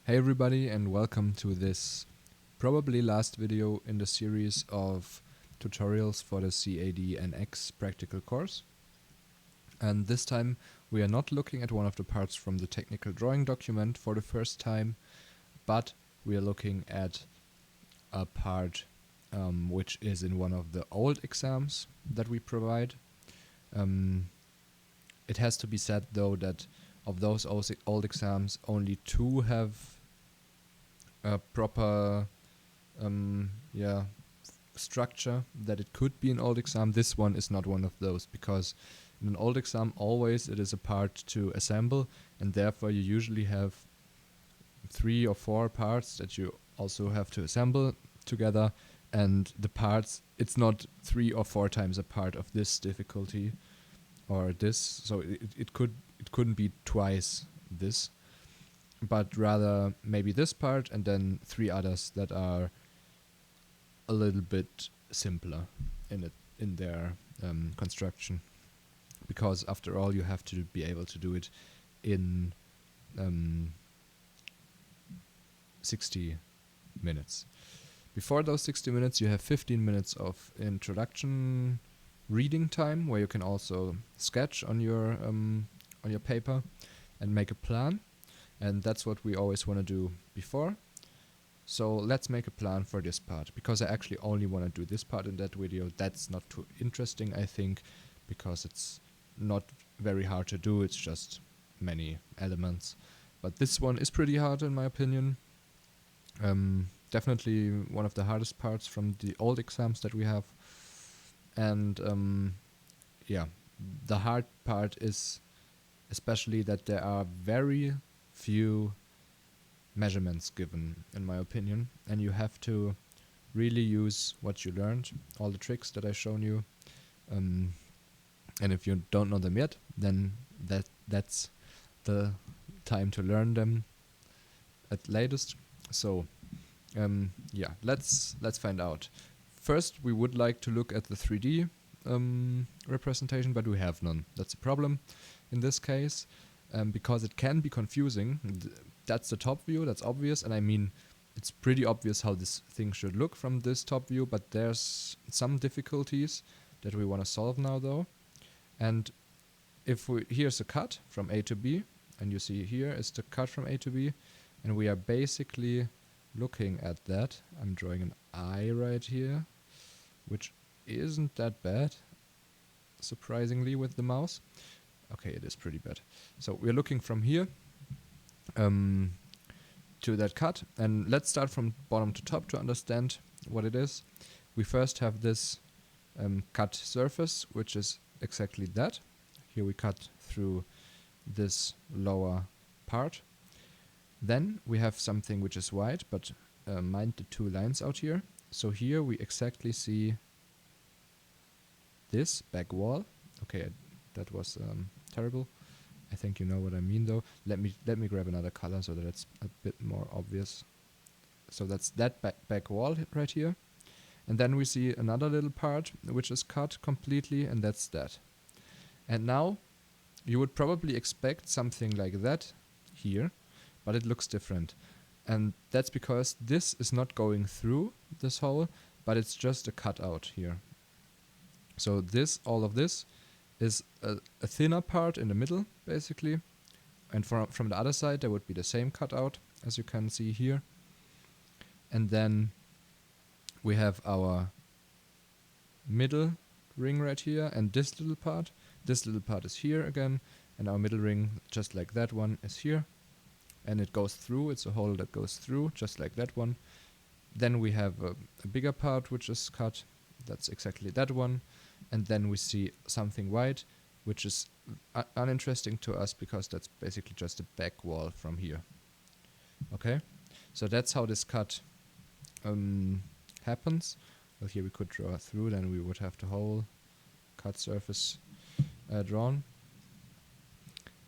Hey everybody, and welcome to this probably last video in the series of tutorials for the CAD/NX practical course. And this time we are not looking at one of the parts from the technical drawing document for the first time, but we are looking at a part which is in one of the old exams that we provide. It has to be said though that of those old exams, only 2 have a proper structure that it could be an old exam. This one is not one of those, because in an old exam always it is a part to assemble, and therefore you usually have 3 or 4 parts that you also have to assemble together, and the parts, it's not 3 or 4 times a part of this difficulty or this, so it couldn't be twice this, but rather maybe this part and then 3 others that are a little bit simpler in their construction, because after all you have to be able to do it in 60 minutes. Before those 60 minutes you have 15 minutes of introduction reading time, where you can also sketch on your paper and make a plan, and that's what we always want to do before. So let's make a plan for this part, because I actually only want to do this part in that video. That's not too interesting, I think, because it's not very hard to do, it's just many elements. But this one is pretty hard in my opinion. Definitely one of the hardest parts from the old exams that we have. And the hard part is especially that there are very few measurements given, in my opinion, and you have to really use what you learned, all the tricks that I've shown you, and if you don't know them yet, then that's the time to learn them at latest. So let's find out. First we would like to look at the 3D representation, but we have none. That's a problem in this case, because it can be confusing. That's the top view, that's obvious, and I mean it's pretty obvious how this thing should look from this top view, but there's some difficulties that we want to solve now though. And here's a cut from A to B, and you see here is the cut from A to B, and we are basically looking at that. I'm drawing an eye right here, which isn't that bad, surprisingly, with the mouse. Okay, it is pretty bad. So we're looking from here to that cut, and let's start from bottom to top to understand what it is. We first have this cut surface, which is exactly that. Here we cut through this lower part. Then we have something which is white, but mind the 2 lines out here. So here we exactly see this back wall. Okay, that was terrible. I think you know what I mean though. Let me grab another color so that it's a bit more obvious. So that's that back wall right here. And then we see another little part which is cut completely, and that's that. And now you would probably expect something like that here, but it looks different. And that's because this is not going through this hole, but it's just a cutout here. So all of this is a thinner part in the middle, basically. And from the other side there would be the same cutout, as you can see here. And then we have our middle ring right here, and this little part. This little part is here again, and our middle ring, just like that one, is here. And it goes through, it's a hole that goes through, just like that one. Then we have a bigger part which is cut, that's exactly that one. And then we see something white, which is uninteresting to us, because that's basically just a back wall from here. Okay, so that's how this cut happens. Well, here we could draw through, then we would have the whole cut surface drawn.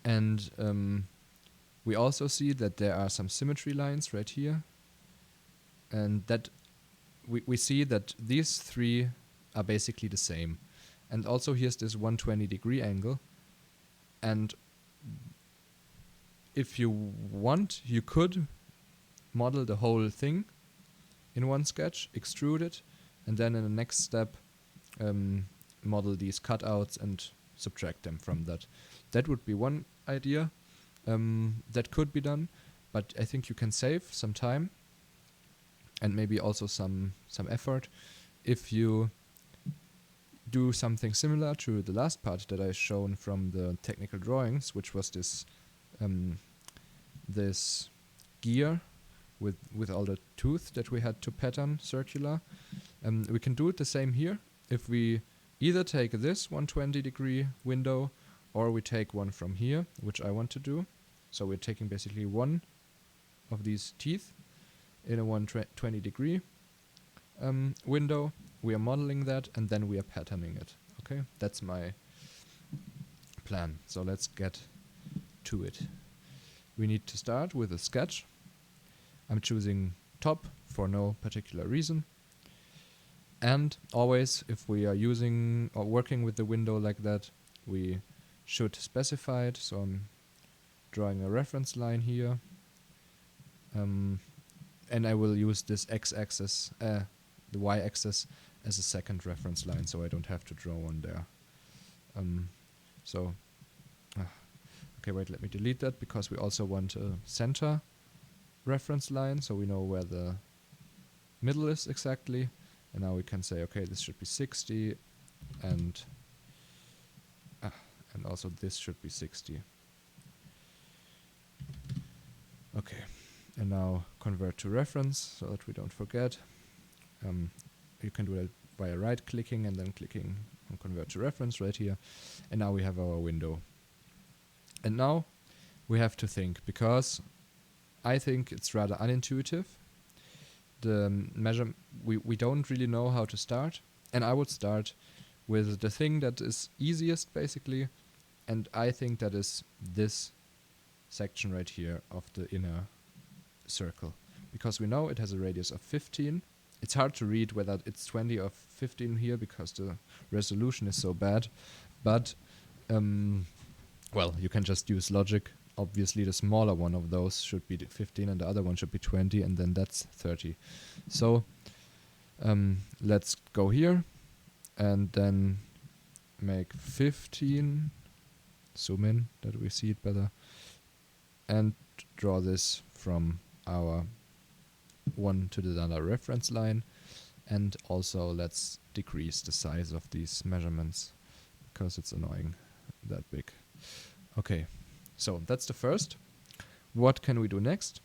And we also see that there are some symmetry lines right here, and that we see that these 3 are basically the same. And also here's this 120-degree angle, and if you want, you could model the whole thing in one sketch, extrude it, and then in the next step model these cutouts and subtract them from that. That would be one idea that could be done, but I think you can save some time and maybe also some effort if you do something similar to the last part that I shown from the technical drawings, which was this this gear with all the tooth that we had to pattern circular. We can do it the same here if we either take this 120-degree window or we take one from here, which I want to do. So we're taking basically one of these teeth in a 120-degree window. We are modeling that and then we are patterning it. Okay, that's my plan. So let's get to it. We need to start with a sketch. I'm choosing top for no particular reason. And always, if we are using or working with the window like that, we should specify it. So I'm drawing a reference line here. And I will use this x-axis, the y-axis, as a second reference line, so I don't have to draw one there. Okay, wait, let me delete that, because we also want a center reference line, so we know where the middle is exactly. And now we can say, okay, this should be 60, and also this should be 60. Okay, and now convert to reference so that we don't forget. You can do that via right-clicking and then clicking on convert to reference right here. And now we have our window. And now we have to think, because I think it's rather unintuitive. The measure, we don't really know how to start. And I would start with the thing that is easiest, basically. And I think that is this section right here of the inner circle. Because we know it has a radius of 15. It's hard to read whether it's 20 or 15 here because the resolution is so bad. But, well, you can just use logic. Obviously, the smaller one of those should be 15 and the other one should be 20, and then that's 30. So, let's go here and then make 15. Zoom in that we see it better. And draw this from our one to the other reference line, and also let's decrease the size of these measurements because it's annoying that big. Okay, so that's the first. What can we do next?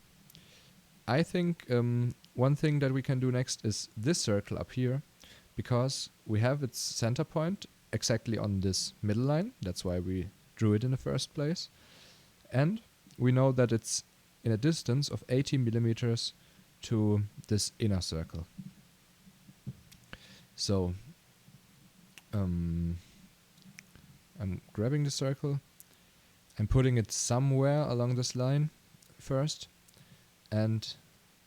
I think one thing that we can do next is this circle up here, because we have its center point exactly on this middle line. That's why we drew it in the first place. And we know that it's in a distance of 80 millimeters to this inner circle. So I'm grabbing the circle and putting it somewhere along this line first, and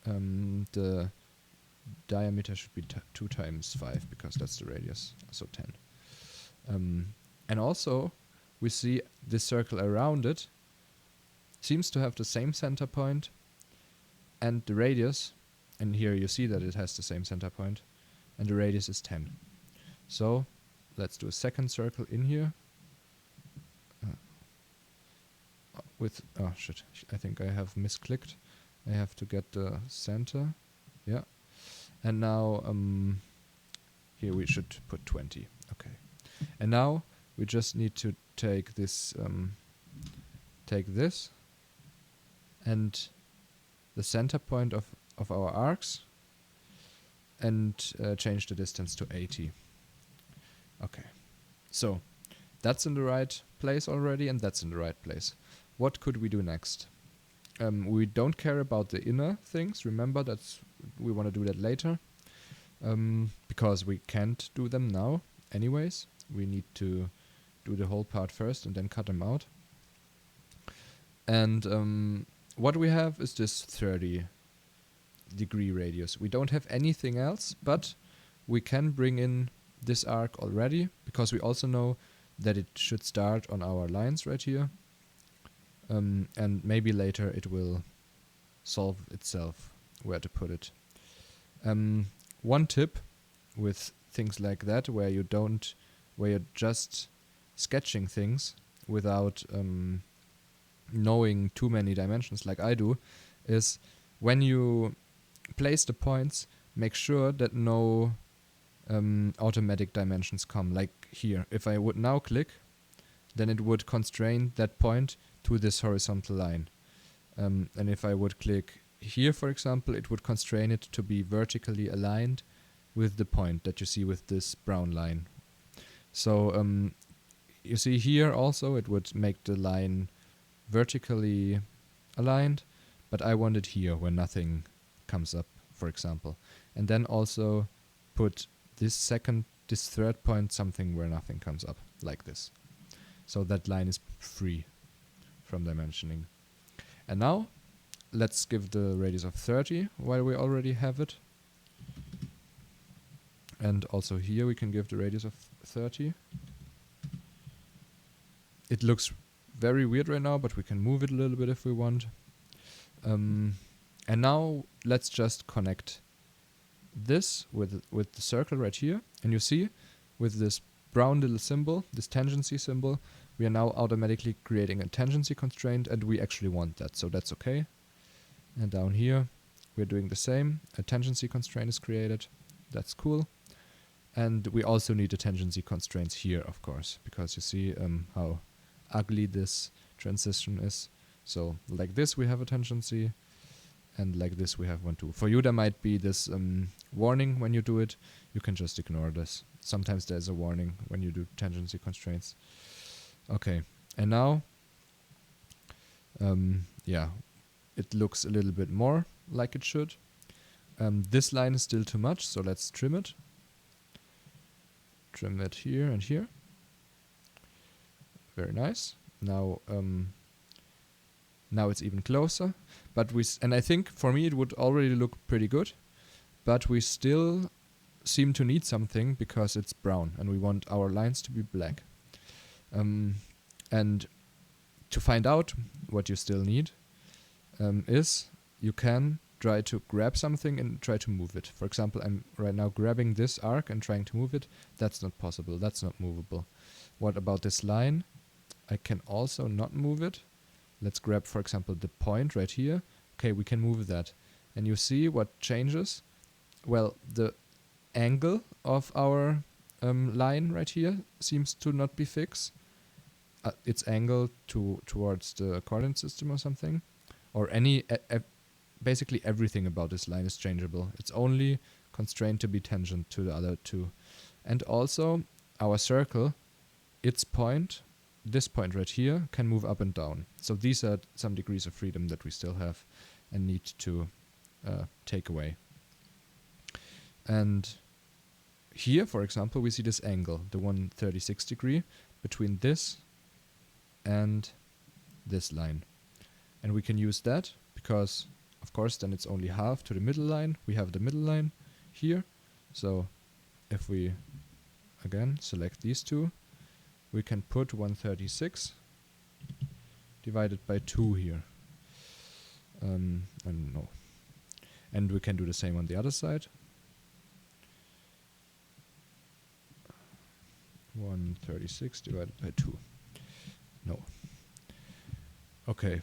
the diameter should be 2 times 5 because that's the radius, so 10. And also we see this circle around it seems to have the same center point and the radius, and here you see that it has the same center point, and the radius is 10. So let's do a second circle in here with, oh shit, I think I have misclicked. I have to get the center. Yeah. And now here we should put 20. Okay. And now we just need to take this and the center point of our arcs and change the distance to 80. Okay. So that's in the right place already, and that's in the right place. What could we do next? We don't care about the inner things. Remember, we want to do that later, because we can't do them now anyways. We need to do the whole part first and then cut them out. And what we have is this 30-degree radius. We don't have anything else, but we can bring in this arc already, because we also know that it should start on our lines right here. And maybe later it will solve itself where to put it. One tip with things like that, where you're just sketching things without knowing too many dimensions like I do, is when you place the points, make sure that no automatic dimensions come. Like here, if I would now click, then it would constrain that point to this horizontal line. And if I would click here, for example, it would constrain it to be vertically aligned with the point that you see with this brown line. So you see here also it would make the line vertically aligned, but I want it here where nothing comes up, for example. And then also put this third point something where nothing comes up, like this. So that line is free from dimensioning. And now let's give the radius of 30 while we already have it. And also here we can give the radius of 30. It looks very weird right now, but we can move it a little bit if we want. And now let's just connect this with the circle right here. And you see, with this brown little symbol, this tangency symbol, we are now automatically creating a tangency constraint, and we actually want that, so that's okay. And down here, we're doing the same. A tangency constraint is created. That's cool. And we also need the tangency constraints here, of course, because you see how ugly this transition is. So like this, we have a tangency, and like this, we have one too. For you, there might be this warning when you do it. You can just ignore this. Sometimes there's a warning when you do tangency constraints. Okay, and now, yeah, it looks a little bit more like it should. This line is still too much, so let's trim it. Trim it here and here. Very nice. Now, now it's even closer. But and I think for me it would already look pretty good. But we still seem to need something because it's brown, and we want our lines to be black. And to find out what you still need, is you can try to grab something and try to move it. For example, I'm right now grabbing this arc and trying to move it. That's not possible. That's not movable. What about this line? I can also not move it. Let's grab, for example, the point right here. Okay, we can move that. And you see what changes? Well, the angle of our line right here seems to not be fixed. Its angle towards the coordinate system or something. Or basically everything about this line is changeable. It's only constrained to be tangent to the other two. And also, our circle, its point, this point right here, can move up and down. So these are some degrees of freedom that we still have and need to take away. And here, for example, we see this angle, the 136 degree, between this and this line. And we can use that because, of course, then it's only half to the middle line. We have the middle line here. So if we, again, select these two, we can put 136 divided by 2 here. And no. And we can do the same on the other side. 136 divided by 2. No. Okay.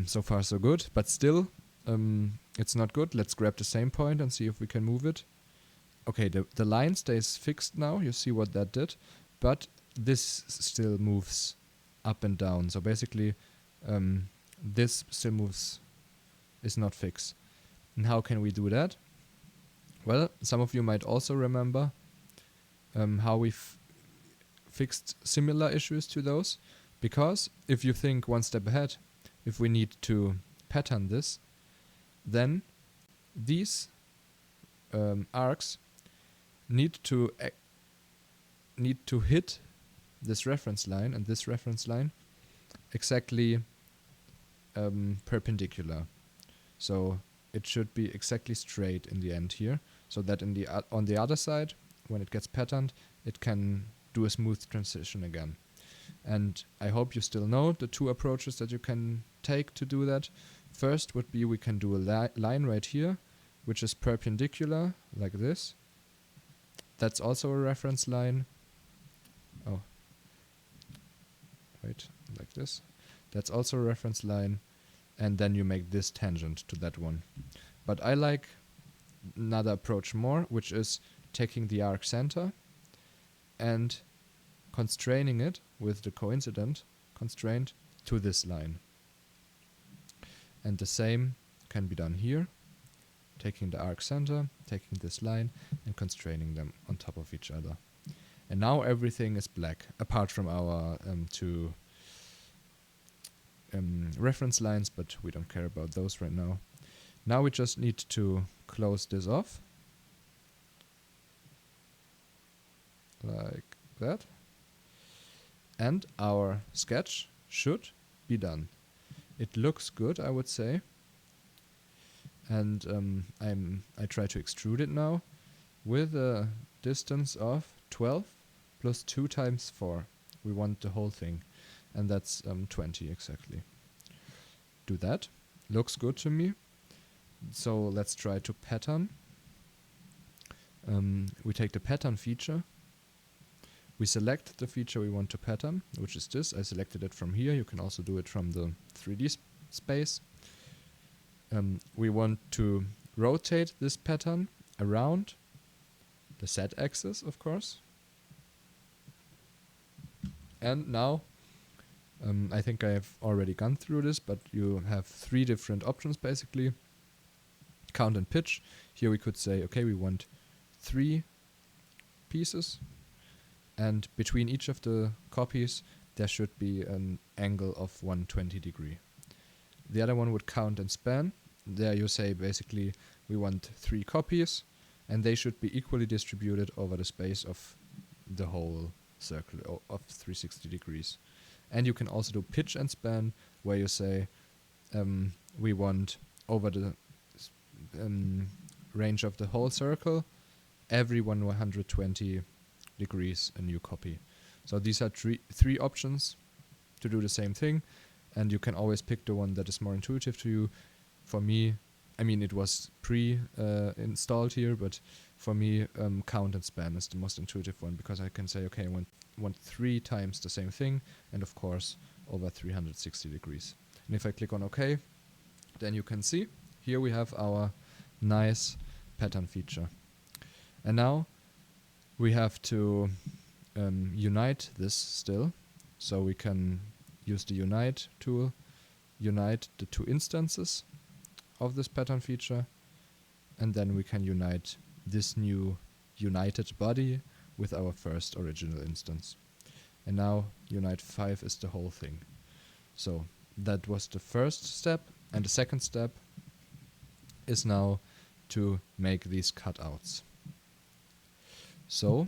So far so good, but still it's not good. Let's grab the same point and see if we can move it. Okay, the line stays fixed now. You see what that did, but this still moves up and down. So basically this still moves, is not fixed. And how can we do that? Well, some of you might also remember how we've fixed similar issues to those, because if you think one step ahead, if we need to pattern this, then these arcs need to hit this reference line and this reference line exactly perpendicular. So it should be exactly straight in the end here, so that on the other side, when it gets patterned, it can do a smooth transition again. And I hope you still know the two approaches that you can take to do that. first would be we can do a line right here, which is perpendicular, like this. That's also a reference line. Oh, wait, like this. That's also a reference line. And then you make this tangent to that one. But I like another approach more, which is taking the arc center and constraining it with the coincident constraint to this line. And the same can be done here, taking the arc center, taking this line, and constraining them on top of each other. And now everything is black, apart from our two reference lines, but we don't care about those right now. Now we just need to close this off, like that. And our sketch should be done. It looks good, I would say. And I try to extrude it now with a distance of 12 plus 2 times 4. We want the whole thing. And that's 20 exactly. Do that. Looks good to me. So let's try to pattern. We take the pattern feature. We select the feature we want to pattern, which is this. I selected it from here. You can also do it from the 3D space. We want to rotate this pattern around the z-axis, of course. And now, I think I have already gone through this, but you have 3 different options basically. Count and pitch. Here we could say, okay, we want 3 pieces. And between each of the copies, there should be an angle of 120 degree. The other one would count and span. There you say basically we want 3 copies, and they should be equally distributed over the space of the whole circle of 360 degrees. And you can also do pitch and span, where you say we want over the range of the whole circle, every 120 degrees a new copy. So these are 3 options to do the same thing, and you can always pick the one that is more intuitive to you. For me, I mean, it was installed here, but for me, count and span is the most intuitive one, because I can say, okay, I want 3 times the same thing, and of course over 360 degrees. And if I click on OK, then you can see here we have our nice pattern feature. And now we have to unite this still. So we can use the unite tool, unite the 2 instances of this pattern feature, and then we can unite this new united body with our first original instance. And now unite 5 is the whole thing. So that was the first step, and the second step is now to make these cutouts. So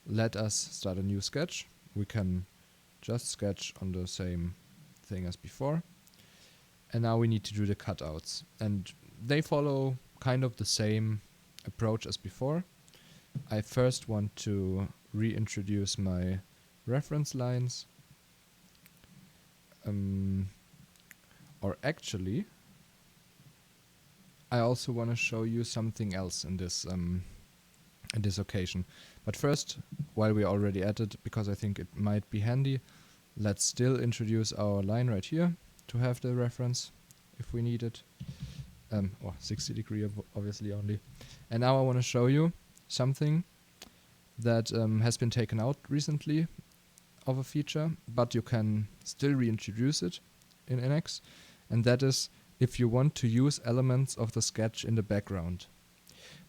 let us start a new sketch. We can just sketch on the same thing as before. And now we need to do the cutouts. And they follow kind of the same approach as before. I first want to reintroduce my reference lines. Or actually, I also want to show you something else in this occasion. But first, while we're already at it, because I think it might be handy, let's still introduce our line right here to have the reference if we need it. 60 degree obviously only. And now I want to show you something that has been taken out recently of a feature, but you can still reintroduce it in NX, and that is if you want to use elements of the sketch in the background.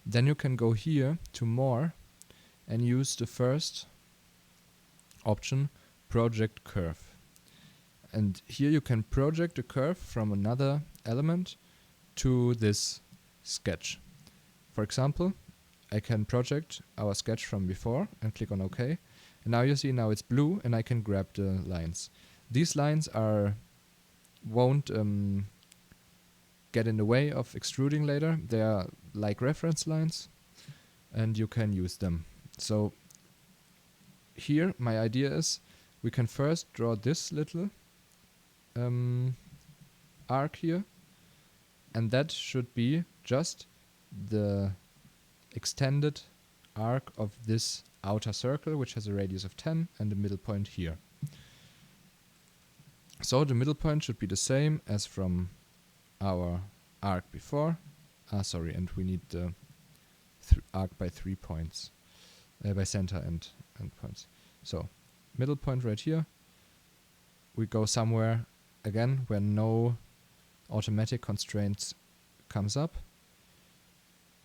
Then you can go here to More and use the first option, Project Curve. And here you can project a curve from another element to this sketch. For example, I can project our sketch from before and click on OK. And now you see now it's blue and I can grab the lines. These lines won't get in the way of extruding later. They are like reference lines and you can use them. So here my idea is we can first draw this little arc here, and that should be just the extended arc of this outer circle, which has a radius of 10 and a middle point here. So the middle point should be the same as from our arc before. And we need the arc by 3 points, by center and points. So middle point right here. We go somewhere again where no automatic constraints comes up,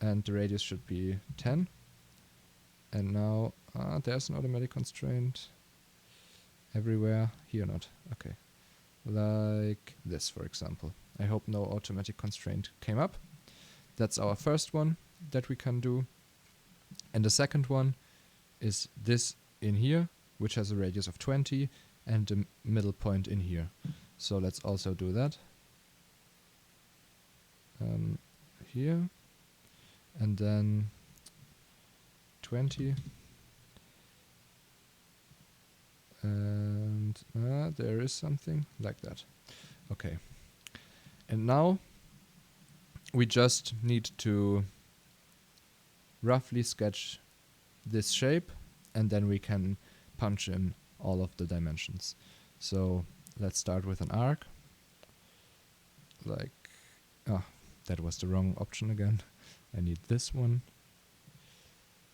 and the radius should be 10. And now there's an automatic constraint everywhere. Here not. Okay. Like this, for example. I hope no automatic constraint came up. That's our first one that we can do. And the second one is this in here, which has a radius of 20 and the middle point in here. So let's also do that. Here. And then 20. And there is something like that. Okay. And now we just need to roughly sketch this shape, and then we can punch in all of the dimensions. So let's start with an arc. Like, that was the wrong option again. I need this one.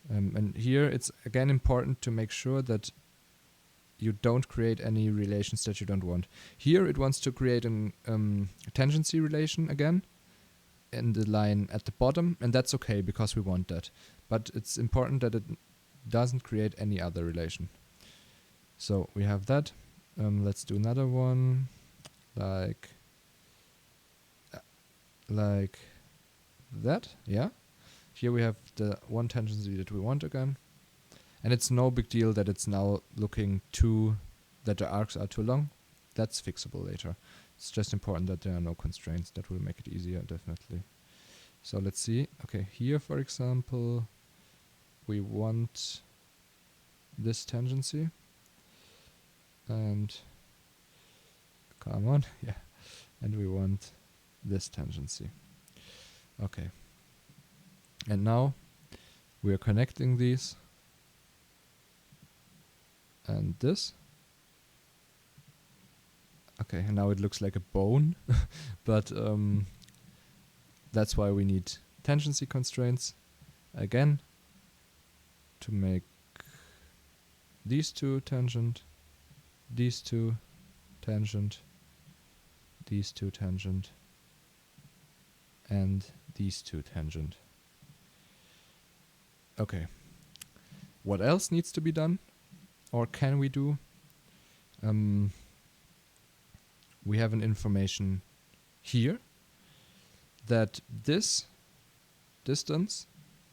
And here it's again important to make sure that you don't create any relations that you don't want. Here it wants to create an tangency relation again in the line at the bottom, and that's okay because we want that. But it's important that it doesn't create any other relation. So we have that. Let's do another one, like that. Yeah. Here we have the one tangency that we want again. And it's no big deal that it's now looking that the arcs are too long. That's fixable later. It's just important that there are no constraints. That will make it easier, definitely. So let's see. Okay, here, for example, we want this tangency. And come on, yeah. And we want this tangency. Okay. And now we are connecting these. And this. Okay, and now it looks like a bone, but that's why we need tangency constraints again to make these two tangent, these two tangent, these two tangent, and these two tangent. Okay. What else needs to be done? Or can we do? We have an information here that this distance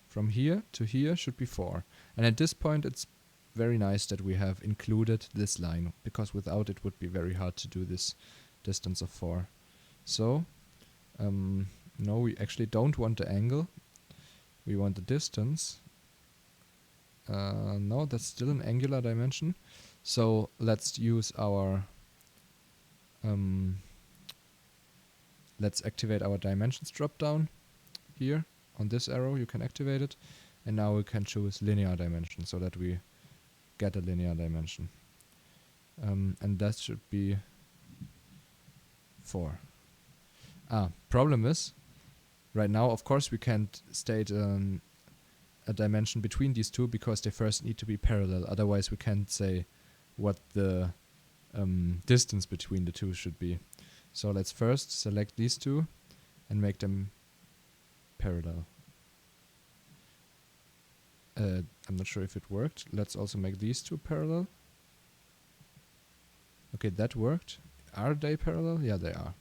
from here to here should be 4. And at this point it's very nice that we have included this line, because without it would be very hard to do this distance of 4. So, no, we actually don't want the angle. We want the distance. No, that's still an angular dimension. So let's use our let's activate our dimensions drop down here on this arrow. You can activate it, and now we can choose linear dimension so that we get a linear dimension, and that should be 4. Problem is, right now of course we can't state a dimension between these two because they first need to be parallel. Otherwise we can't say what the distance between the two should be. So let's first select these two and make them parallel. I'm not sure if it worked. Let's also make these two parallel. Okay, that worked. Are they parallel? Yeah, they are.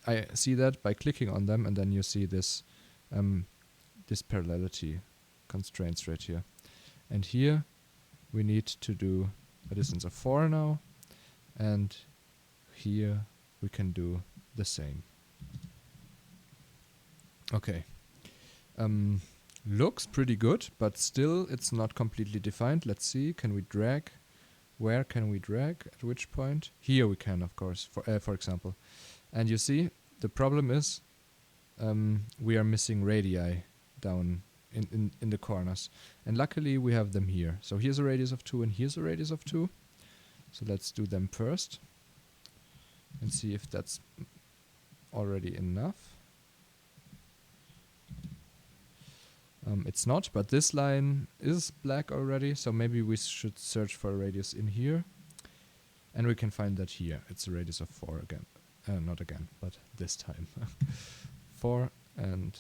I see that by clicking on them, and then you see this this parallelity constraints right here. And here we need to do a distance of 4 now, and here we can do the same. Okay. Looks pretty good, but still it's not completely defined. Let's see, can we drag where can we drag, at which point? Here we can, of course, for example. And you see, the problem is we are missing radii down in the corners. And luckily we have them here. So here's a radius of 2 and here's a radius of 2. So let's do them first and see if that's already enough. It's not, but this line is black already, so maybe we should search for a radius in here. And we can find that here. It's a radius of 4 again. Not again, but this time. 4 and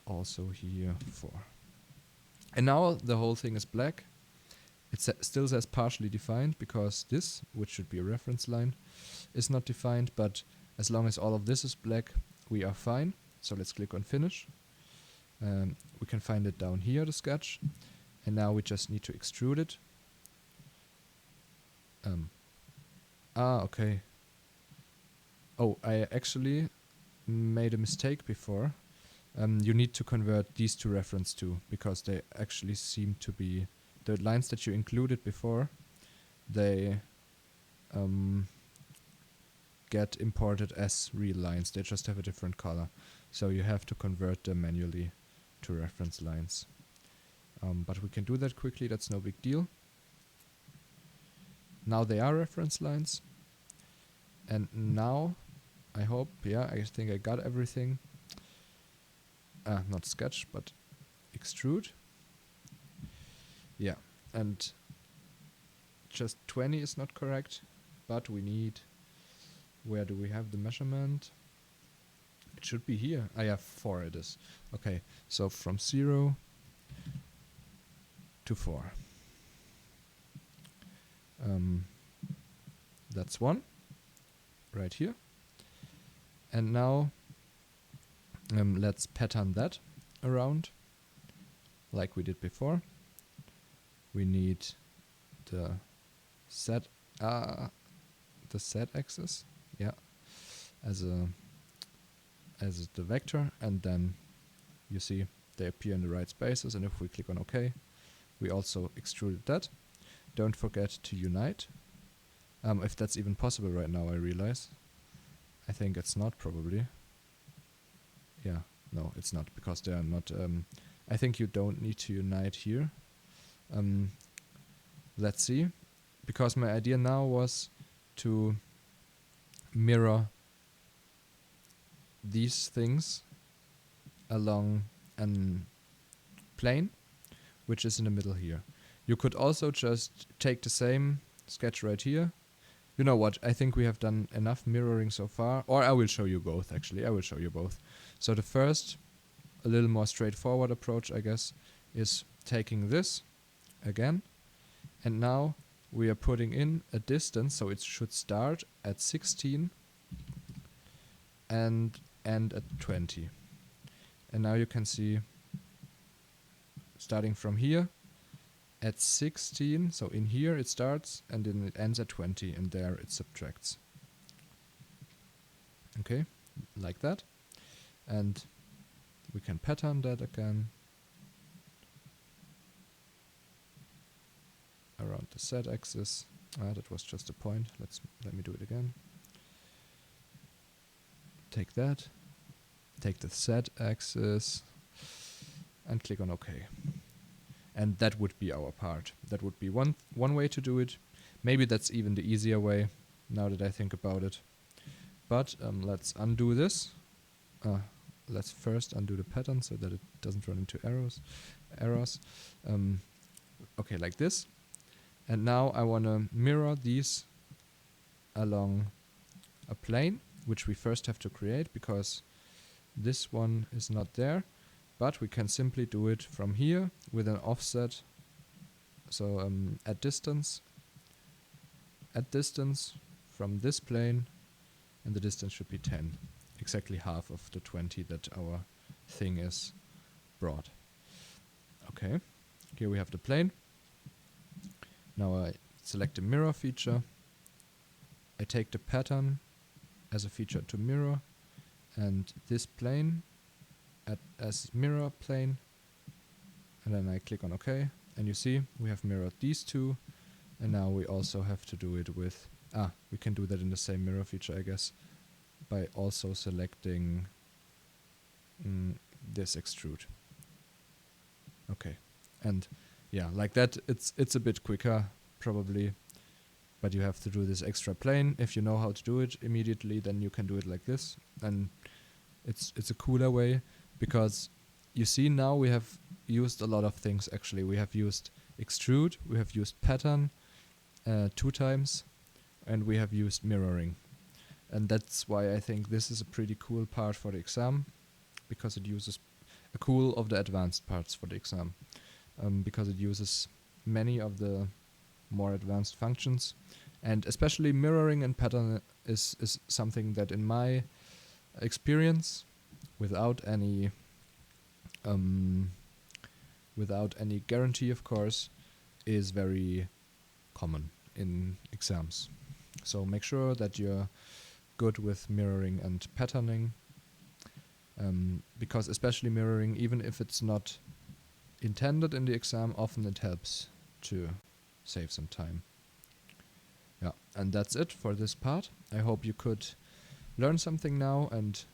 also here 4. And now the whole thing is black. It still says partially defined because this, which should be a reference line, is not defined, but as long as all of this is black, we are fine. So let's click on finish. We can find it down here, the sketch. And now we just need to extrude it. Okay. Oh, I actually made a mistake before. You need to convert these to reference to, because they actually seem to be the lines that you included before. They get imported as real lines. They just have a different color. So you have to convert them manually to reference lines. But we can do that quickly. That's no big deal. Now they are reference lines. And now, I hope, yeah, I think I got everything. Not sketch, but extrude. Yeah, and just 20 is not correct, but we need, where do we have the measurement? It should be here. Yeah, 4 it is. Okay, so from 0 to 4. That's 1, right here. And now let's pattern that around, like we did before. We need the z axis, yeah, as the vector, and then you see they appear in the right spaces. And if we click on OK, we also extruded that. Don't forget to unite. If that's even possible right now, I realize. I think it's not, probably. Yeah, no, it's not, because they are not. I think you don't need to unite here. Let's see, because my idea now was to mirror these things along a plane, which is in the middle here. You could also just take the same sketch right here. You know what, I think we have done enough mirroring so far, or I will show you both, actually. I will show you both. So the first, a little more straightforward approach, I guess, is taking this again, and now we are putting in a distance, so it should start at 16 and end at 20. And now you can see, starting from here, at 16, so in here it starts, and then it ends at 20, and there it subtracts. Okay, like that. And we can pattern that again around the z-axis. That was just a point. Let me do it again. Take that, take the z-axis, and click on OK. And that would be our part. That would be one way to do it. Maybe that's even the easier way, now that I think about it. But let's undo this. Let's first undo the pattern so that it doesn't run into errors. Okay, like this. And now I want to mirror these along a plane, which we first have to create, because this one is not there. But we can simply do it from here with an offset. So at distance from this plane, and the distance should be 10, exactly half of the 20 that our thing is broad. Okay, here we have the plane. Now I select the mirror feature. I take the pattern as a feature to mirror, and this plane as mirror plane, and then I click on OK, And you see, we have mirrored these two, and now we also have to do it with, we can do that in the same mirror feature, I guess, by also selecting this extrude. Okay, and yeah, like that, it's a bit quicker, probably, but you have to do this extra plane. If you know how to do it immediately, then you can do it like this, and it's a cooler way, because you see now we have used a lot of things. Actually, we have used extrude, we have used pattern 2 times, and we have used mirroring. And that's why I think this is a pretty cool part for the exam, because it uses a cool of the advanced parts for the exam, because it uses many of the more advanced functions, and especially mirroring and pattern is something that, in my experience, without any guarantee, of course, is very common in exams. So make sure that you're good with mirroring and patterning, because especially mirroring, even if it's not intended in the exam, often it helps to save some time. Yeah, and that's it for this part. I hope you could learn something now, and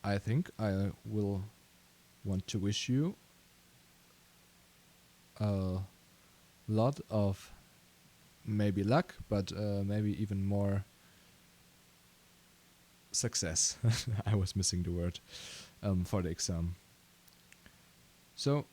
I think I will want to wish you a lot of maybe luck, but maybe even more success. I was missing the word for the exam. So